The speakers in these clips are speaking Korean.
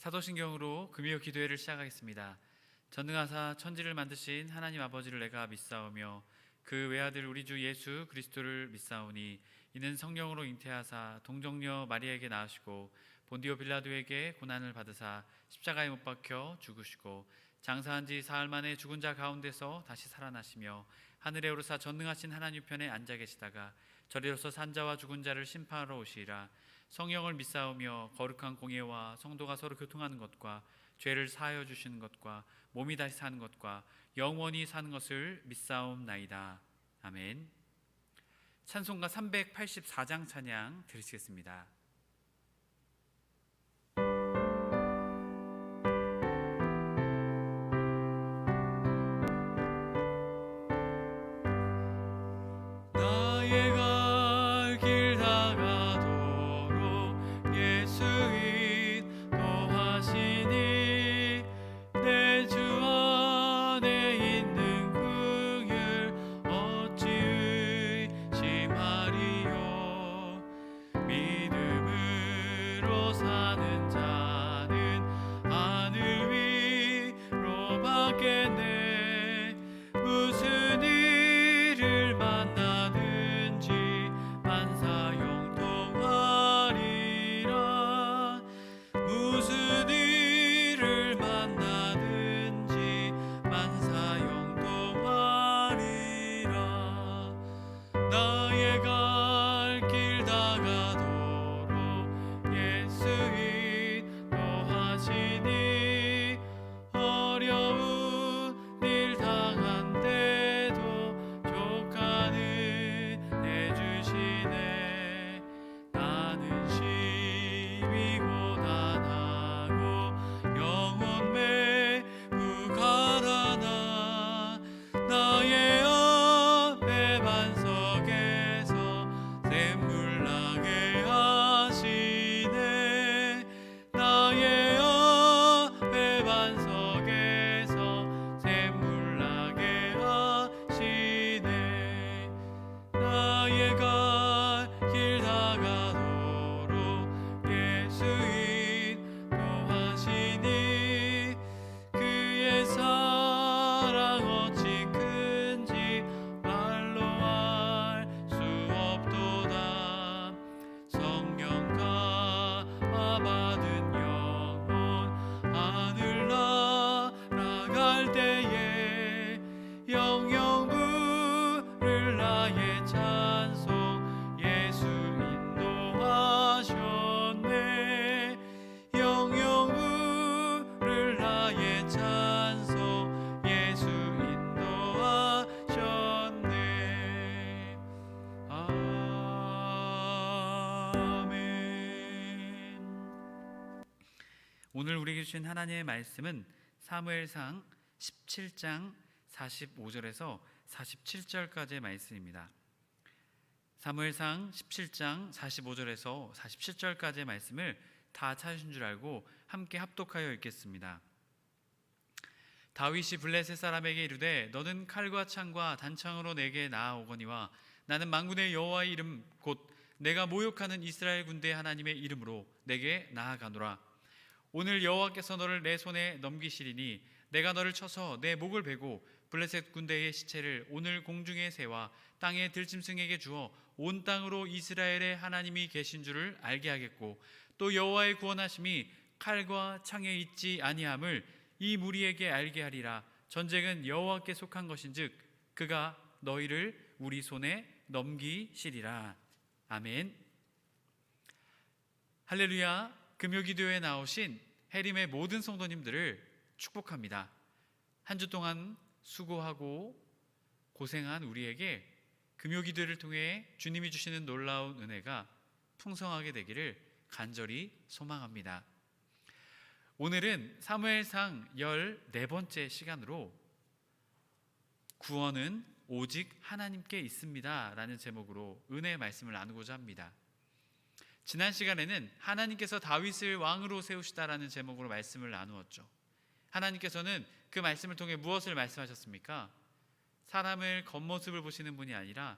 사도신경으로 금요 기도회를 시작하겠습니다. 전능하사 천지를 만드신 하나님 아버지를 내가 믿사오며 그 외아들 우리 주 예수 그리스도를 믿사오니 이는 성령으로 잉태하사 동정녀 마리아에게 낳으시고 본디오 빌라도에게 고난을 받으사 십자가에 못 박혀 죽으시고 장사한 지 사흘 만에 죽은 자 가운데서 다시 살아나시며 하늘에 오르사 전능하신 하나님 편에 앉아 계시다가 저리로서 산자와 죽은 자를 심판하러 오시리라. 성령을 믿사오며 거룩한 공예와 성도가 서로 교통하는 것과 죄를 사하여 주시는 것과 몸이 다시 사는 것과 영원히 사는 것을 믿사옵나이다. 아멘. 찬송가 384장 찬양 들으시겠습니다. 오늘 우리에게 주신 하나님의 말씀은 사무엘상 17장 45절에서 47절까지의 말씀입니다. 사무엘상 17장 45절에서 47절까지의 말씀을 다 찾으신 줄 알고 함께 합독하여 읽겠습니다. 다윗이 블레셋 사람에게 이르되 너는 칼과 창과 단창으로 내게 나아오거니와 나는 만군의 여호와의 이름 곧 내가 모욕하는 이스라엘 군대의 하나님의 이름으로 내게 나아가노라. 오늘 여호와께서 너를 내 손에 넘기시리니 내가 너를 쳐서 내 목을 베고 블레셋 군대의 시체를 오늘 공중의 새와 땅의 들짐승에게 주어 온 땅으로 이스라엘의 하나님이 계신 줄을 알게 하겠고 또 여호와의 구원하심이 칼과 창에 있지 아니함을 이 무리에게 알게 하리라. 전쟁은 여호와께 속한 것인즉 그가 너희를 우리 손에 넘기시리라. 아멘. 할렐루야. 금요기도에 나오신 해림의 모든 성도님들을 축복합니다. 한 주 동안 수고하고 고생한 우리에게 금요기도를 통해 주님이 주시는 놀라운 은혜가 풍성하게 되기를 간절히 소망합니다. 오늘은 사무엘상 14번째 시간으로 구원은 오직 하나님께 있습니다 라는 제목으로 은혜의 말씀을 나누고자 합니다. 지난 시간에는 하나님께서 다윗을 왕으로 세우시다라는 제목으로 말씀을 나누었죠. 하나님께서는 그 말씀을 통해 무엇을 말씀하셨습니까? 사람을 겉모습을 보시는 분이 아니라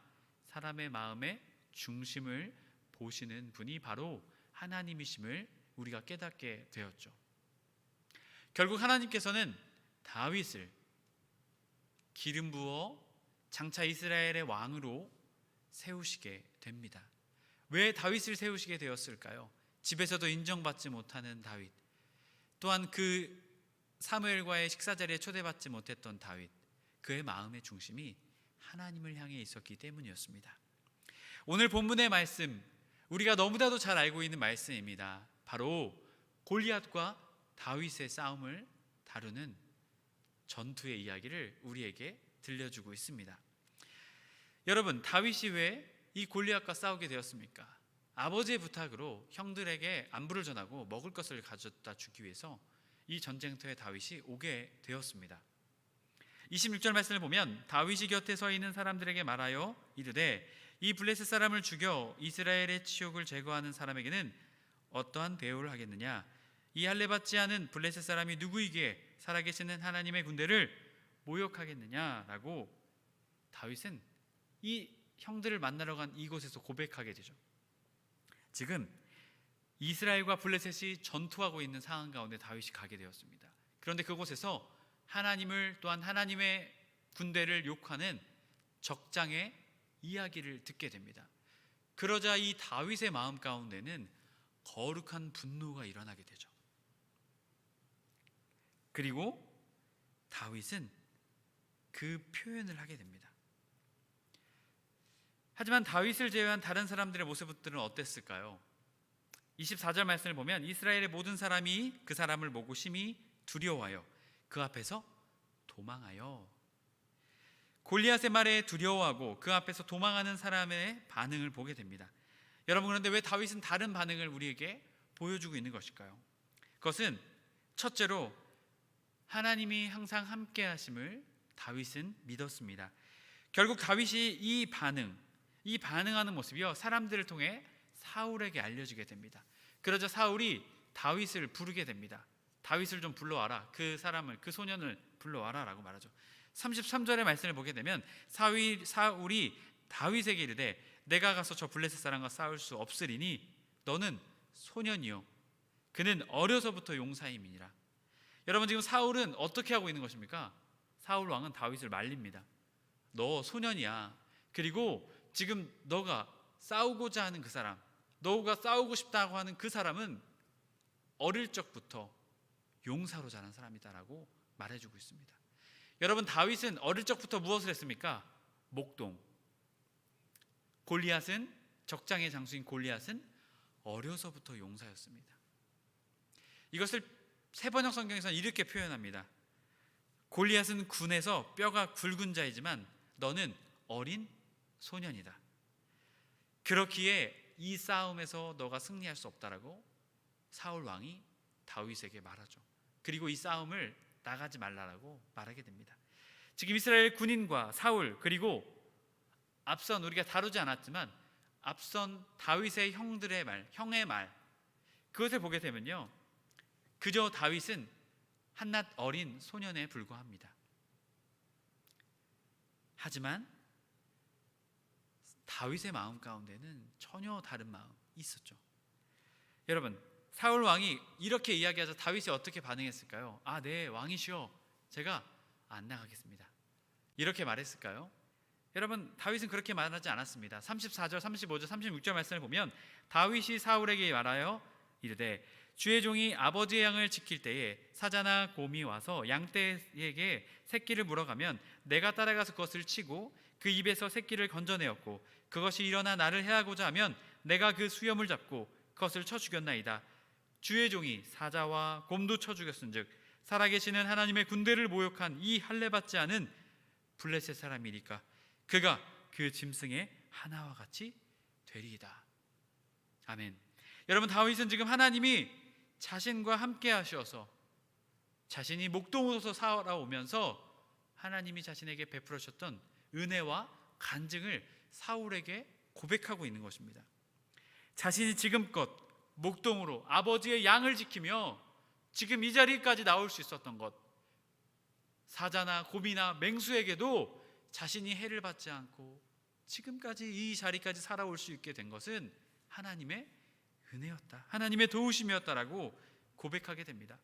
사람의 마음의 중심을 보시는 분이 바로 하나님이심을 우리가 깨닫게 되었죠. 결국 하나님께서는 다윗을 기름 부어 장차 이스라엘의 왕으로 세우시게 됩니다. 왜 다윗을 세우시게 되었을까요? 집에서도 인정받지 못하는 다윗, 또한 그 사무엘과의 식사자리에 초대받지 못했던 다윗, 그의 마음의 중심이 하나님을 향해 있었기 때문이었습니다. 오늘 본문의 말씀, 우리가 너무나도 잘 알고 있는 말씀입니다. 바로 골리앗과 다윗의 싸움을 다루는 전투의 이야기를 우리에게 들려주고 있습니다. 여러분, 다윗이 왜 이 골리앗과 싸우게 되었습니까? 아버지의 부탁으로 형들에게 안부를 전하고 먹을 것을 가져다 주기 위해서 이 전쟁터에 다윗이 오게 되었습니다. 26절 말씀을 보면 다윗이 곁에 서 있는 사람들에게 말하여 이르되 이 블레셋 사람을 죽여 이스라엘의 치욕을 제거하는 사람에게는 어떠한 대우를 하겠느냐? 이 할례 받지 않은 블레셋 사람이 누구이기에 살아계시는 하나님의 군대를 모욕하겠느냐라고 다윗은 이 형들을 만나러 간 이곳에서 고백하게 되죠. 지금 이스라엘과 블레셋이 전투하고 있는 상황 가운데 다윗이 가게 되었습니다. 그런데 그곳에서 하나님을, 또한 하나님의 군대를 욕하는 적장의 이야기를 듣게 됩니다. 그러자 이 다윗의 마음 가운데는 거룩한 분노가 일어나게 되죠. 그리고 다윗은 그 표현을 하게 됩니다. 하지만 다윗을 제외한 다른 사람들의 모습들은 어땠을까요? 24절 말씀을 보면 이스라엘의 모든 사람이 그 사람을 보고 심히 두려워하여 그 앞에서 도망하여, 골리앗의 말에 두려워하고 그 앞에서 도망하는 사람의 반응을 보게 됩니다. 여러분, 그런데 왜 다윗은 다른 반응을 우리에게 보여주고 있는 것일까요? 그것은 첫째로 하나님이 항상 함께 하심을 다윗은 믿었습니다. 결국 다윗이 이 반응하는 모습이요, 사람들을 통해 사울에게 알려지게 됩니다. 그러자 사울이 다윗을 부르게 됩니다. 다윗을 좀 불러와라, 그 사람을, 그 소년을 불러와라 라고 말하죠. 33절의 말씀을 보게 되면 사울이 다윗에게 이르되 내가 가서 저 블레셋 사람과 싸울 수 없으리니 너는 소년이요 그는 어려서부터 용사임이니라. 여러분, 지금 사울은 어떻게 하고 있는 것입니까? 사울 왕은 다윗을 말립니다. 너 소년이야. 그리고 지금 너가 싸우고자 하는 그 사람, 너가 싸우고 싶다고 하는 그 사람은 어릴 적부터 용사로 자란 사람이다라고 말해주고 있습니다. 여러분, 다윗은 어릴 적부터 무엇을 했습니까? 목동. 골리앗은, 적장의 장수인 골리앗은 어려서부터 용사였습니다. 이것을 세번역 성경에서는 이렇게 표현합니다. 골리앗은 군에서 뼈가 굵은 자이지만 너는 어린 소년이다. 그렇기에 이 싸움에서 너가 승리할 수 없다라고 사울 왕이 다윗에게 말하죠. 그리고 이 싸움을 나가지 말라라고 말하게 됩니다. 지금 이스라엘 군인과 사울, 그리고 앞선 우리가 다루지 않았지만 앞선 다윗의 형들의 말, 형의 말, 그것을 보게 되면요, 그저 다윗은 한낱 어린 소년에 불과합니다. 하지만 다윗의 마음 가운데는 전혀 다른 마음이 있었죠. 여러분, 사울 왕이 이렇게 이야기하자 다윗이 어떻게 반응했을까요? 아, 네, 왕이시여, 제가 안 나가겠습니다, 이렇게 말했을까요? 여러분, 다윗은 그렇게 말하지 않았습니다. 34절, 35절, 36절 말씀을 보면 다윗이 사울에게 말하여 이르되 주의 종이 아버지의 양을 지킬 때에 사자나 곰이 와서 양떼에게 새끼를 물어가면 내가 따라가서 그것을 치고 그 입에서 새끼를 건져내었고 그것이 일어나 나를 해하고자 하면 내가 그 수염을 잡고 그것을 쳐 죽였나이다. 주의 종이 사자와 곰도 쳐 죽였은즉 살아계시는 하나님의 군대를 모욕한 이 할례 받지 않은 블레셋 사람이니까 그가 그 짐승의 하나와 같이 되리이다. 아멘. 여러분, 다윗은 지금 하나님이 자신과 함께 하셔서 자신이 목동으로서 살아오면서 하나님이 자신에게 베풀어 주셨던 은혜와 간증을 사울에게 고백하고 있는 것입니다. 자신이 지금껏 목동으로 아버지의 양을 지키며 지금 이 자리까지 나올 수 있었던 것, 사자나 곰이나 맹수에게도 자신이 해를 받지 않고 지금까지 이 자리까지 살아올 수 있게 된 것은 하나님의 은혜였다, 하나님의 도우심이었다라고 고백하게 됩니다.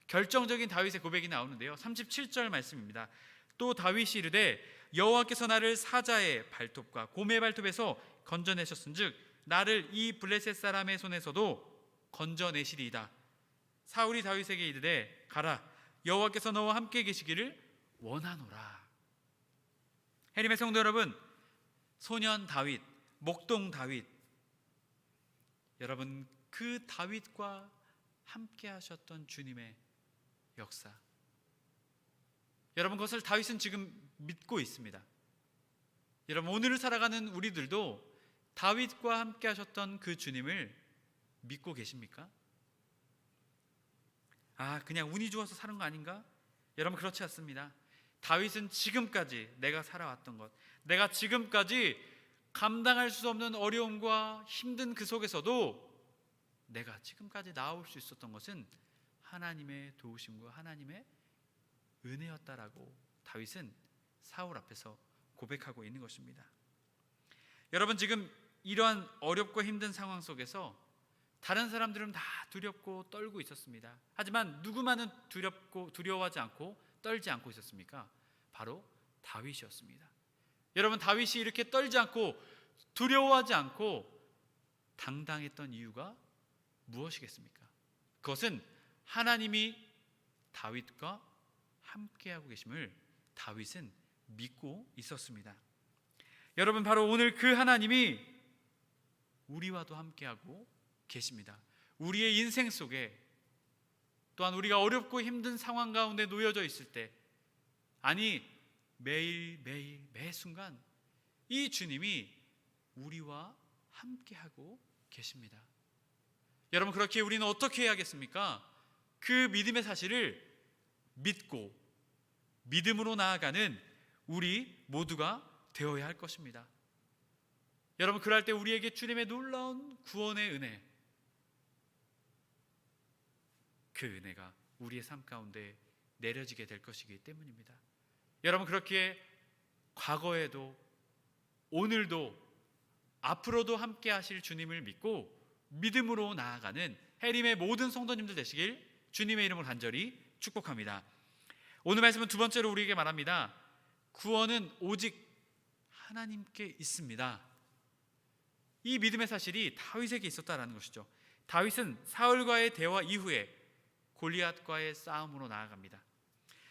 결정적인 다윗의 고백이 나오는데요. 37절 말씀입니다. 또 다윗이 이르되 여호와께서 나를 사자의 발톱과 곰의 발톱에서 건져내셨은즉 나를 이 블레셋 사람의 손에서도 건져내시리이다. 사울이 다윗에게 이르되 가라, 여호와께서 너와 함께 계시기를 원하노라. 해림의 성도 여러분, 소년 다윗, 목동 다윗, 여러분 그 다윗과 함께 하셨던 주님의 역사, 여러분 그것을 다윗은 지금 믿고 있습니다. 여러분 오늘을 살아가는 우리들도 다윗과 함께 하셨던 그 주님을 믿고 계십니까? 그냥 운이 좋아서 사는 거 아닌가? 여러분 그렇지 않습니다. 다윗은 지금까지 내가 살아왔던 것, 내가 지금까지 감당할 수 없는 어려움과 힘든 그 속에서도 내가 지금까지 나올 수 있었던 것은 하나님의 도우심과 하나님의 은혜였다라고 다윗은 사울 앞에서 고백하고 있는 것입니다. 여러분 지금 이러한 어렵고 힘든 상황 속에서 다른 사람들은 다 두렵고 떨고 있었습니다. 하지만 누구만은 두려워하지 않고 떨지 않고 있었습니까? 바로 다윗이었습니다. 여러분 다윗이 이렇게 떨지 않고 두려워하지 않고 당당했던 이유가 무엇이겠습니까? 그것은 하나님이 다윗과 함께하고 계심을 다윗은 믿고 있었습니다. 여러분 바로 오늘 그 하나님이 우리와도 함께하고 계십니다. 우리의 인생 속에 또한 우리가 어렵고 힘든 상황 가운데 놓여져 있을 때, 아니 매일매일 매순간 이 주님이 우리와 함께하고 계십니다. 여러분 그렇게 우리는 어떻게 해야겠습니까? 그 믿음의 사실을 믿고 믿음으로 나아가는 우리 모두가 되어야 할 것입니다. 여러분 그럴 때 우리에게 주님의 놀라운 구원의 은혜, 그 은혜가 우리의 삶 가운데 내려지게 될 것이기 때문입니다. 여러분 그렇기에 과거에도 오늘도 앞으로도 함께 하실 주님을 믿고 믿음으로 나아가는 해림의 모든 성도님들 되시길 주님의 이름으로 간절히 축복합니다. 오늘 말씀은 두 번째로 우리에게 말합니다. 구원은 오직 하나님께 있습니다. 이 믿음의 사실이 다윗에게 있었다라는 것이죠. 다윗은 사울과의 대화 이후에 골리앗과의 싸움으로 나아갑니다.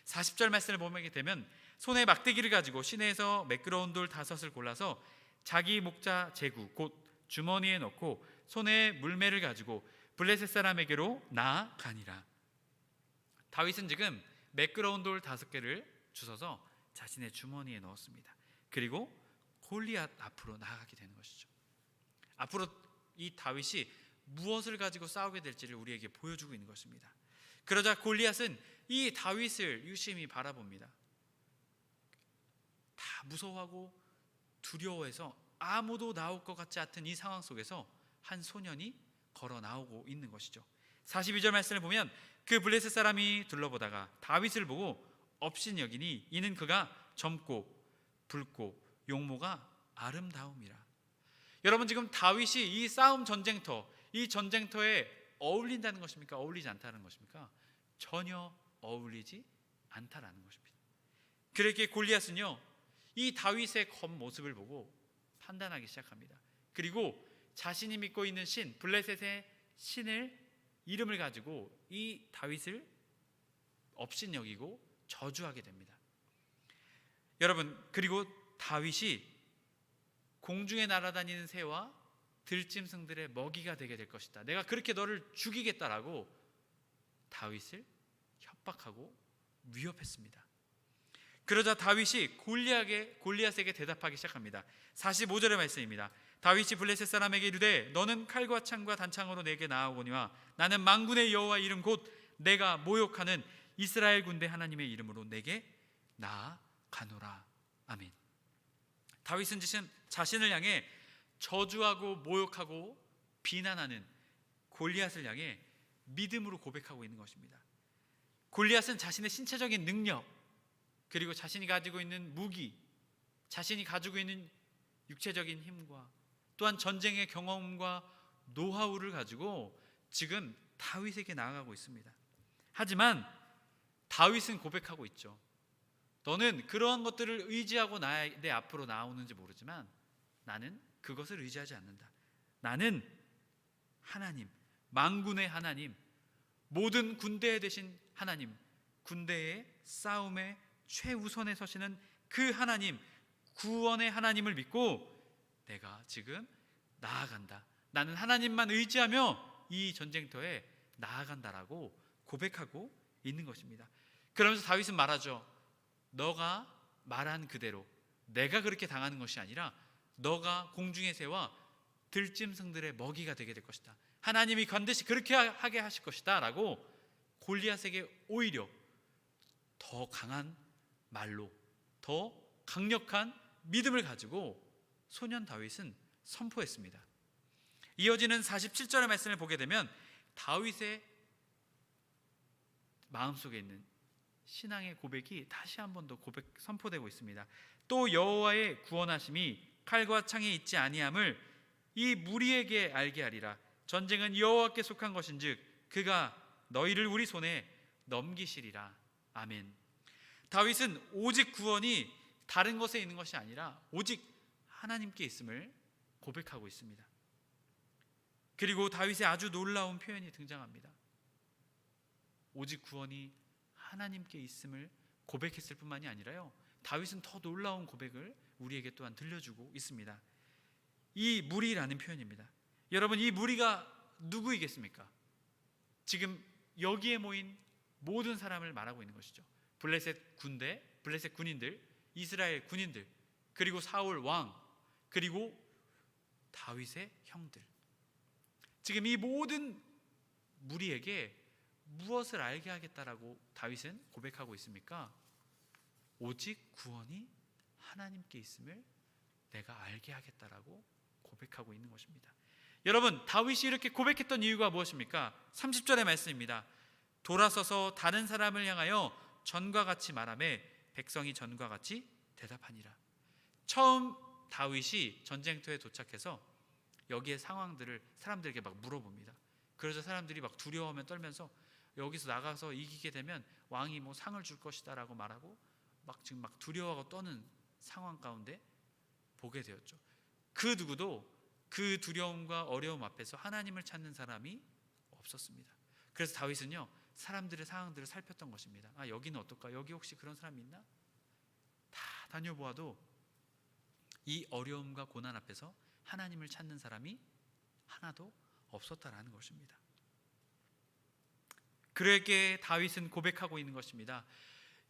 40절 말씀을 보게 되면 손에 막대기를 가지고 시내에서 매끄러운 돌 5을 골라서 자기 목자 제구 곧 주머니에 넣고 손에 물매를 가지고 블레셋 사람에게로 나아가니라. 다윗은 지금 매끄러운 돌 5개를 주워서 자신의 주머니에 넣었습니다. 그리고 골리앗 앞으로 나아가게 되는 것이죠. 앞으로 이 다윗이 무엇을 가지고 싸우게 될지를 우리에게 보여주고 있는 것입니다. 그러자 골리앗은 이 다윗을 유심히 바라봅니다. 다 무서워하고 두려워해서 아무도 나올 것 같지 않은 이 상황 속에서 한 소년이 걸어 나오고 있는 것이죠. 42절 말씀을 보면 그 블레셋 사람이 둘러보다가 다윗을 보고 업신여기니 이는 그가 젊고 붉고 용모가 아름다움이라. 여러분 지금 다윗이 이 싸움 전쟁터, 이 전쟁터에 어울린다는 것입니까? 어울리지 않다는 것입니까? 전혀 어울리지 않다라는 것입니다. 그렇게 골리앗은요 이 다윗의 겉모습을 보고 판단하기 시작합니다. 그리고 자신이 믿고 있는 신 블레셋의 신을 이름을 가지고 이 다윗을 업신여기고 저주하게 됩니다. 여러분 그리고 다윗이 공중에 날아다니는 새와 들짐승들의 먹이가 되게 될 것이다, 내가 그렇게 너를 죽이겠다라고 다윗을 협박하고 위협했습니다. 그러자 다윗이 골리앗에게 대답하기 시작합니다. 45절의 말씀입니다. 다윗이 블레셋 사람에게 이르되 너는 칼과 창과 단창으로 내게 나아오거니와 나는 만군의 여호와 이름 곧 내가 모욕하는 이스라엘 군대 하나님의 이름으로 내게 나아가노라. 아멘. 다윗은 자신을 향해 저주하고 모욕하고 비난하는 골리앗을 향해 믿음으로 고백하고 있는 것입니다. 골리앗은 자신의 신체적인 능력, 그리고 자신이 가지고 있는 무기, 자신이 가지고 있는 육체적인 힘과 또한 전쟁의 경험과 노하우를 가지고 지금 다윗에게 나아가고 있습니다. 하지만 다윗은 고백하고 있죠. 너는 그러한 것들을 의지하고 내 앞으로 나오는지 모르지만 나는 그것을 의지하지 않는다. 나는 하나님, 만군의 하나님, 모든 군대에 대신 하나님, 군대의 싸움의 최우선에 서시는 그 하나님, 구원의 하나님을 믿고 내가 지금 나아간다. 나는 하나님만 의지하며 이 전쟁터에 나아간다라고 고백하고 있는 것입니다. 그러면서 다윗은 말하죠. 너가 말한 그대로 내가 그렇게 당하는 것이 아니라 너가 공중의 새와 들짐승들의 먹이가 되게 될 것이다. 하나님이 반드시 그렇게 하게 하실 것이다 라고 골리앗에게 오히려 더 강한 말로, 더 강력한 믿음을 가지고 소년 다윗은 선포했습니다. 이어지는 47절의 말씀을 보게 되면 다윗의 마음속에 있는 신앙의 고백이 다시 한 번 더 선포되고 있습니다. 또 여호와의 구원하심이 칼과 창에 있지 아니함을 이 무리에게 알게 하리라. 전쟁은 여호와께 속한 것인즉 그가 너희를 우리 손에 넘기시리라. 아멘. 다윗은 오직 구원이 다른 것에 있는 것이 아니라 오직 하나님께 있음을 고백하고 있습니다. 그리고 다윗의 아주 놀라운 표현이 등장합니다. 오직 구원이 하나님께 있음을 고백했을 뿐만이 아니라요, 다윗은 더 놀라운 고백을 우리에게 또한 들려주고 있습니다. 이 무리라는 표현입니다. 여러분, 이 무리가 누구이겠습니까? 지금 여기에 모인 모든 사람을 말하고 있는 것이죠. 블레셋 군대, 블레셋 군인들, 이스라엘 군인들, 그리고 사울 왕, 그리고 다윗의 형들. 지금 이 모든 무리에게 무엇을 알게 하겠다라고 다윗은 고백하고 있습니까? 오직 구원이 하나님께 있음을 내가 알게 하겠다라고 고백하고 있는 것입니다. 여러분, 다윗이 이렇게 고백했던 이유가 무엇입니까? 30절의 말씀입니다. 돌아서서 다른 사람을 향하여 전과 같이 말하매 백성이 전과 같이 대답하니라. 처음 다윗이 전쟁터에 도착해서 여기의 상황들을 사람들에게 막 물어봅니다. 그래서 사람들이 막 두려워하며 떨면서 여기서 나가서 이기게 되면 왕이 뭐 상을 줄 것이다라고 말하고 지금 막 두려워하고 떠는 상황 가운데 보게 되었죠. 그 누구도 그 두려움과 어려움 앞에서 하나님을 찾는 사람이 없었습니다. 그래서 다윗은요, 사람들의 상황들을 살폈던 것입니다. 아, 여기는 어떨까? 여기 혹시 그런 사람이 있나? 다 다녀보아도 이 어려움과 고난 앞에서 하나님을 찾는 사람이 하나도 없었다라는 것입니다. 그에게 다윗은 고백하고 있는 것입니다.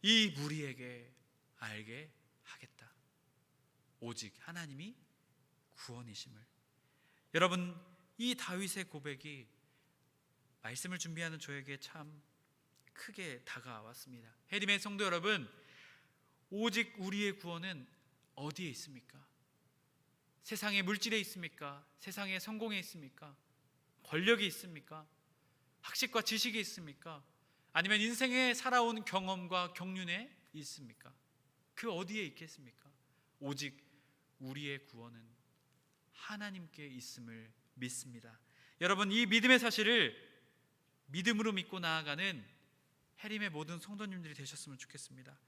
이 무리에게 알게 하겠다. 오직 하나님이 구원이심을. 여러분, 이 다윗의 고백이 말씀을 준비하는 저에게 참 크게 다가왔습니다. 해림의 성도 여러분, 오직 우리의 구원은 어디에 있습니까? 세상의 물질에 있습니까? 세상의 성공에 있습니까? 권력이 있습니까? 학식과 지식이 있습니까? 아니면 인생에 살아온 경험과 경륜에 있습니까? 그 어디에 있겠습니까? 오직 우리의 구원은 하나님께 있음을 믿습니다. 여러분, 이 믿음의 사실을 믿음으로 믿고 나아가는 해림의 모든 성도님들이 되셨으면 좋겠습니다.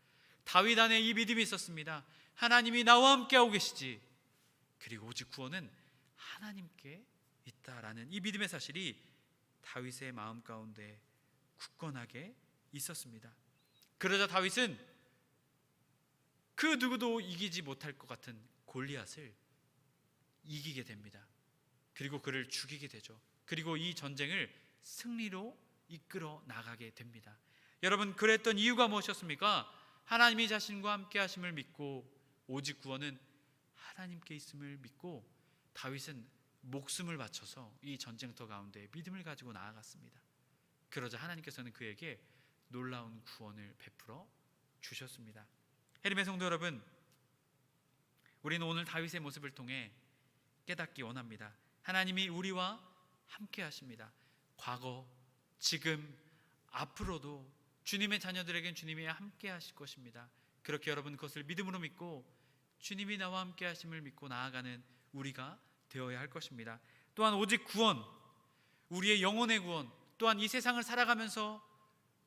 다윗 안에 이 믿음이 있었습니다. 하나님이 나와 함께하고 계시지, 그리고 오직 구원은 하나님께 있다라는 이 믿음의 사실이 다윗의 마음 가운데 굳건하게 있었습니다. 그러자 다윗은 그 누구도 이기지 못할 것 같은 골리앗을 이기게 됩니다. 그리고 그를 죽이게 되죠. 그리고 이 전쟁을 승리로 이끌어 나가게 됩니다. 여러분, 그랬던 이유가 무엇이었습니까? 하나님이 자신과 함께 하심을 믿고 오직 구원은 하나님께 있음을 믿고 다윗은 목숨을 바쳐서 이 전쟁터 가운데 믿음을 가지고 나아갔습니다. 그러자 하나님께서는 그에게 놀라운 구원을 베풀어 주셨습니다. 해림의 성도 여러분, 우리는 오늘 다윗의 모습을 통해 깨닫기 원합니다. 하나님이 우리와 함께 하십니다. 과거, 지금, 앞으로도 주님의 자녀들에겐 주님이 함께 하실 것입니다. 그렇게 여러분 그것을 믿음으로 믿고 주님이 나와 함께 하심을 믿고 나아가는 우리가 되어야 할 것입니다. 또한 오직 구원, 우리의 영혼의 구원, 또한 이 세상을 살아가면서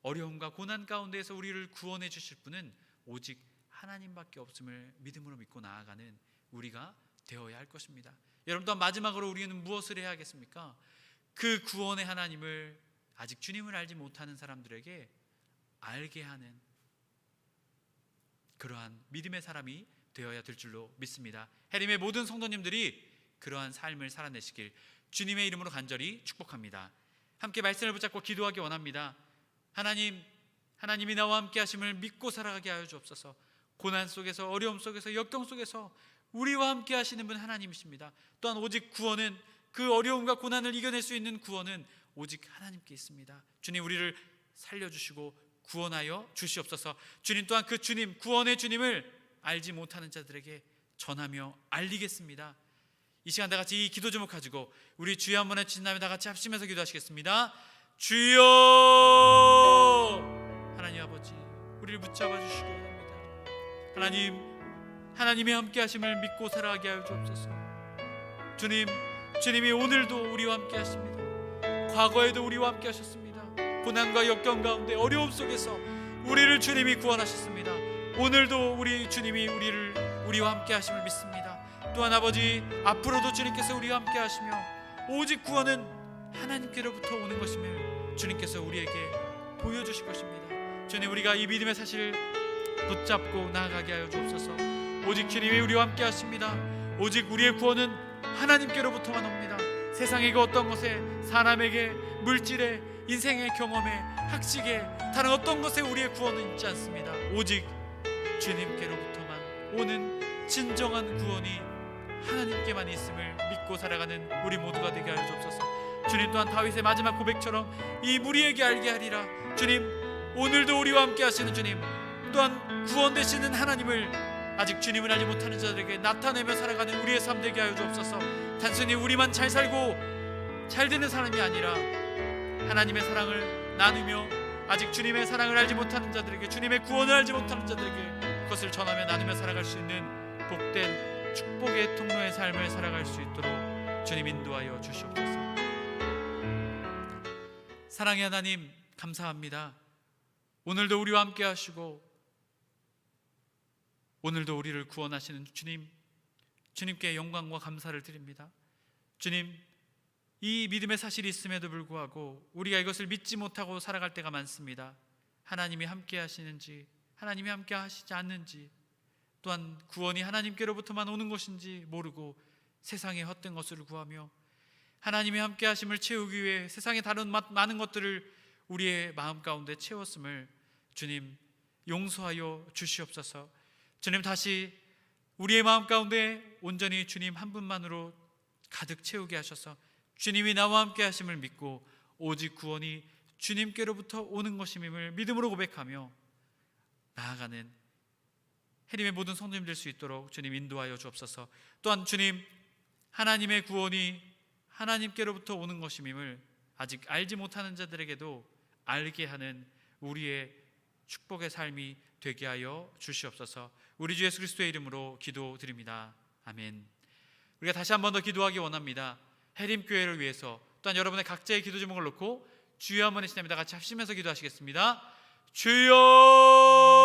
어려움과 고난 가운데에서 우리를 구원해 주실 분은 오직 하나님밖에 없음을 믿음으로 믿고 나아가는 우리가 되어야 할 것입니다. 여러분, 또 마지막으로 우리는 무엇을 해야 하겠습니까? 그 구원의 하나님을 아직 주님을 알지 못하는 사람들에게 알게 하는 그러한 믿음의 사람이 되어야 될 줄로 믿습니다. 해림의 모든 성도님들이 그러한 삶을 살아내시길 주님의 이름으로 간절히 축복합니다. 함께 말씀을 붙잡고 기도하기 원합니다. 하나님이 나와 함께 하심을 믿고 살아가게 하여 주옵소서. 고난 속에서, 어려움 속에서, 역경 속에서 우리와 함께 하시는 분 하나님이십니다. 또한 오직 구원은, 그 어려움과 고난을 이겨낼 수 있는 구원은 오직 하나님께 있습니다. 주님, 우리를 살려주시고 구원하여 주시옵소서. 주님 또한 그 주님, 구원의 주님을 알지 못하는 자들에게 전하며 알리겠습니다. 이 시간 다 같이 이 기도 제목 가지고 우리 주여 한번 외친 다음에 다 같이 합심해서 기도하시겠습니다. 주여! 하나님 아버지, 우리를 붙잡아 주시기 원합니다. 하나님이 함께 하심을 믿고 살아가게 하여 주옵소서. 주님이 오늘도 우리와 함께 하십니다. 과거에도 우리와 함께 하셨습니다. 고난과 역경 가운데, 어려움 속에서 우리를 주님이 구원하셨습니다. 오늘도 우리 주님이 우리와 함께 하심을 믿습니다. 또한 아버지, 앞으로도 주님께서 우리와 함께 하시며 오직 구원은 하나님께로부터 오는 것임을 주님께서 우리에게 보여주실 것입니다. 주님, 우리가 이 믿음의 사실을 붙잡고 나아가게 하여 주옵소서. 오직 주님이 우리와 함께 하십니다. 오직 우리의 구원은 하나님께로부터만 옵니다. 세상의 그 어떤 것에, 사람에게, 물질에, 인생의 경험에, 학식에, 다른 어떤 것에 우리의 구원은 있지 않습니다. 오직 주님께로부터만 오는 진정한 구원이 하나님께만 있음을 믿고 살아가는 우리 모두가 되게 하여 주옵소서. 주님, 또한 다윗의 마지막 고백처럼 이 무리에게 알게 하리라. 주님, 오늘도 우리와 함께 하시는 주님, 또한 구원 되시는 하나님을 아직 주님을 알지 못하는 자들에게 나타내며 살아가는 우리의 삶 되게 하여 주옵소서. 단순히 우리만 잘 살고 잘 되는 사람이 아니라 하나님의 사랑을 나누며 아직 주님의 사랑을 알지 못하는 자들에게, 주님의 구원을 알지 못하는 자들에게 그것을 전하며 나누며 살아갈 수 있는 복된 축복의 통로의 삶을 살아갈 수 있도록 주님 인도하여 주시옵소서. 사랑의 하나님, 감사합니다. 오늘도 우리와 함께 하시고 오늘도 우리를 구원하시는 주님께 영광과 감사를 드립니다. 주님, 이 믿음의 사실이 있음에도 불구하고 우리가 이것을 믿지 못하고 살아갈 때가 많습니다. 하나님이 함께 하시는지, 하나님이 함께 하시지 않는지, 또한 구원이 하나님께로부터만 오는 것인지 모르고 세상의 헛된 것을 구하며 하나님의 함께 하심을 채우기 위해 세상의 다른 많은 것들을 우리의 마음 가운데 채웠음을 주님 용서하여 주시옵소서. 주님, 다시 우리의 마음 가운데 온전히 주님 한 분만으로 가득 채우게 하셔서 주님이 나와 함께 하심을 믿고 오직 구원이 주님께로부터 오는 것임을 믿음으로 고백하며 나아가는 해림의 모든 성도님 될 수 있도록 주님 인도하여 주옵소서. 또한 주님, 하나님의 구원이 하나님께로부터 오는 것임을 아직 알지 못하는 자들에게도 알게 하는 우리의 축복의 삶이 되게 하여 주시옵소서. 우리 주 예수 그리스도의 이름으로 기도드립니다. 아멘. 우리가 다시 한 번 더 기도하기 원합니다. 해림교회를 위해서, 또한 여러분의 각자의 기도 제목을 놓고 주여 한번 외치답니다. 같이 합심해서 기도하시겠습니다. 주여!